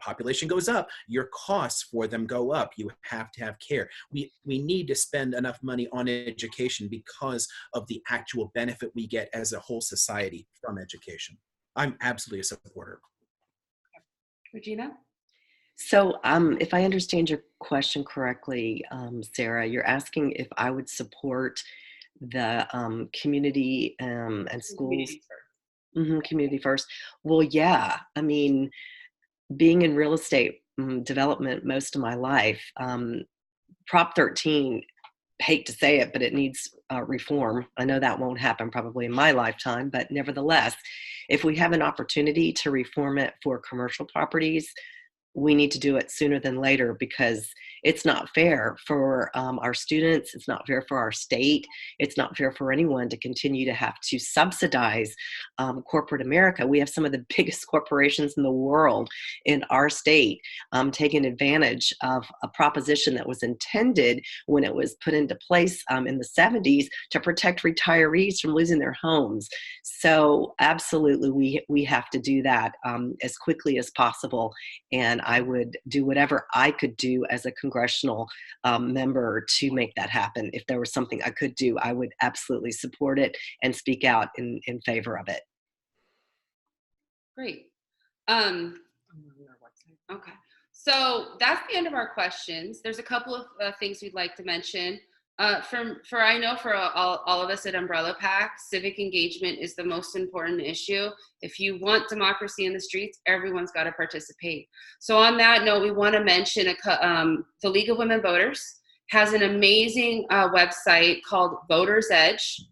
population goes up, your costs for them go up. You have to have care. We need to spend enough money on education because of the actual benefit we get as a whole society from education. I'm absolutely a supporter. Regina? So if I understand your question correctly, Sarah, you're asking if I would support the community and schools. Community first. Well, yeah. Being in real estate development most of my life, Prop 13, hate to say it, but it needs reform. I know that won't happen probably in my lifetime, but nevertheless, if we have an opportunity to reform it for commercial properties, we need to do it sooner than later, because it's not fair for our students. It's not fair for our state. It's not fair for anyone to continue to have to subsidize corporate America. We have some of the biggest corporations in the world in our state taking advantage of a proposition that was intended when it was put into place in the 70s to protect retirees from losing their homes. So absolutely, we have to do that as quickly as possible. And I would do whatever I could do as a congressional member to make that happen. If there was something I could do, I would absolutely support it and speak out in favor of it. Great. Okay. So that's the end of our questions. There's a couple of things we'd like to mention. I know for all of us at Umbrella PAC, civic engagement is the most important issue. If you want democracy in the streets, everyone's got to participate. So on that note, we want to mention the League of Women Voters has an amazing website called Voters Edge.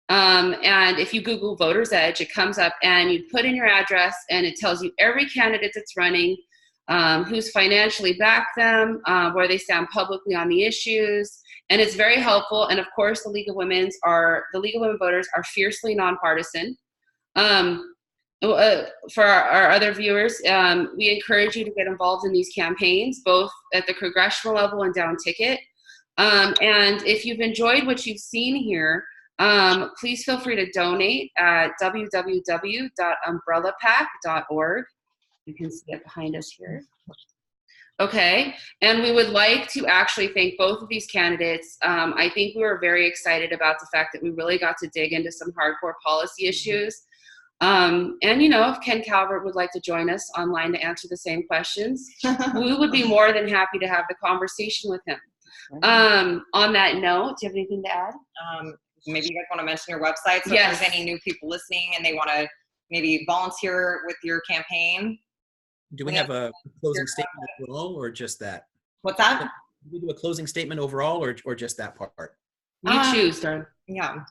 And if you Google Voters Edge, it comes up and you put in your address and it tells you every candidate that's running, who's financially backed them, where they stand publicly on the issues. And it's very helpful. And of course, the League of Women Voters are fiercely nonpartisan. For our other viewers, we encourage you to get involved in these campaigns, both at the congressional level and down ticket. And if you've enjoyed what you've seen here, please feel free to donate at www.umbrellapac.org. You can see it behind us here. Okay, and we would like to actually thank both of these candidates. I think we were very excited about the fact that we really got to dig into some hardcore policy issues. And if Ken Calvert would like to join us online to answer the same questions, we would be more than happy to have the conversation with him. On that note, do you have anything to add? Maybe you guys want to mention your website, so Yes. if there's any new people listening and they want to maybe volunteer with your campaign. Do we have a closing statement overall, or just that? What's that? Do we do a closing statement overall, or just that part? You choose, darn. Yeah.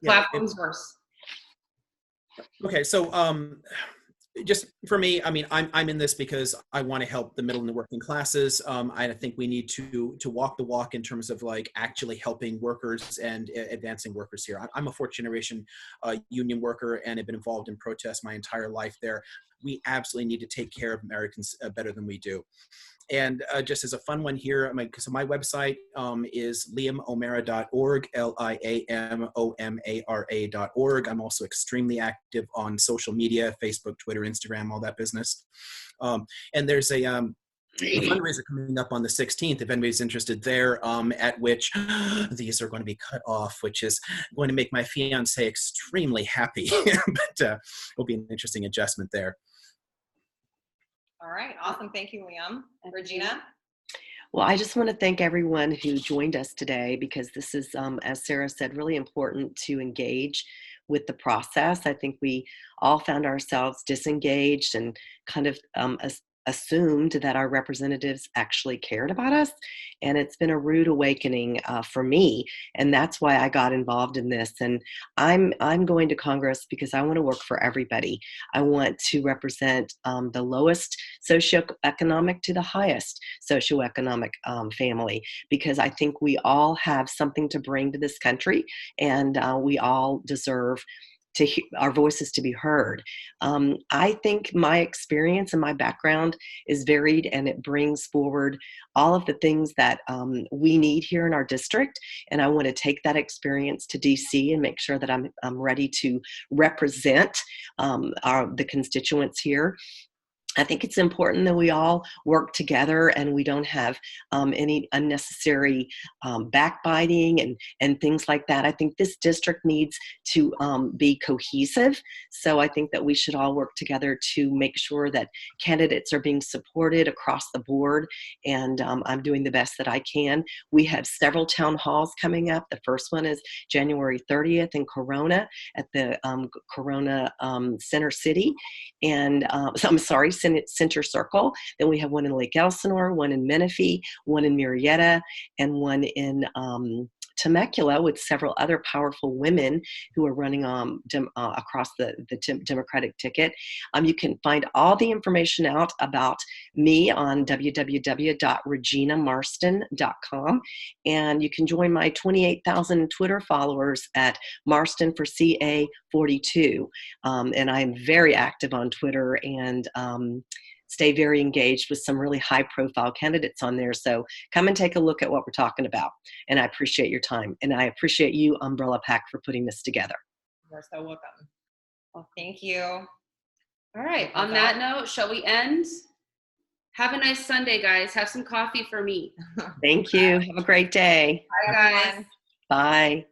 Platforms first. Okay, so just for me, I mean, I'm in this because I want to help the middle and the working classes. I think we need to walk the walk in terms of like actually helping workers and advancing workers here. I'm a fourth generation union worker and have been involved in protests my entire life there. We absolutely need to take care of Americans better than we do. And just as a fun one here, so my website is liamomara.org, liamomara.org. I'm also extremely active on social media, Facebook, Twitter, Instagram, all that business. And there's a fundraiser coming up on the 16th, if anybody's interested there, at which these are going to be cut off, which is going to make my fiance extremely happy, but will be an interesting adjustment there. All right, awesome. Thank you, Liam. Regina? Well, I just want to thank everyone who joined us today, because this is, as Sarah said, really important to engage with the process. I think we all found ourselves disengaged and kind of assumed that our representatives actually cared about us. And it's been a rude awakening for me. And that's why I got involved in this. And I'm going to Congress because I want to work for everybody. I want to represent the lowest socioeconomic to the highest socioeconomic family, because I think we all have something to bring to this country, and we all deserve our voices to be heard. I think my experience and my background is varied, and it brings forward all of the things that we need here in our district. And I want to take that experience to DC and make sure that I'm ready to represent the constituents here. I think it's important that we all work together and we don't have any unnecessary backbiting and things like that. I think this district needs to be cohesive. So I think that we should all work together to make sure that candidates are being supported across the board. And I'm doing the best that I can. We have several town halls coming up. The first one is January 30th in Corona at the Corona Center City. And I'm sorry, Center Circle. Then we have one in Lake Elsinore, one in Menifee, one in Marietta, and one in Temecula, with several other powerful women who are running across the Democratic ticket. You can find all the information out about me on www.reginamarston.com, and you can join my 28,000 Twitter followers at Marston for CA 42. And I'm very active on Twitter and stay very engaged with some really high profile candidates on there. So come and take a look at what we're talking about. And I appreciate your time. And I appreciate you, Umbrella Pack, for putting this together. You're so welcome. Well, thank you. All right. On that note, shall we end? Have a nice Sunday, guys. Have some coffee for me. Thank you. Have a great day. Bye, guys. Bye.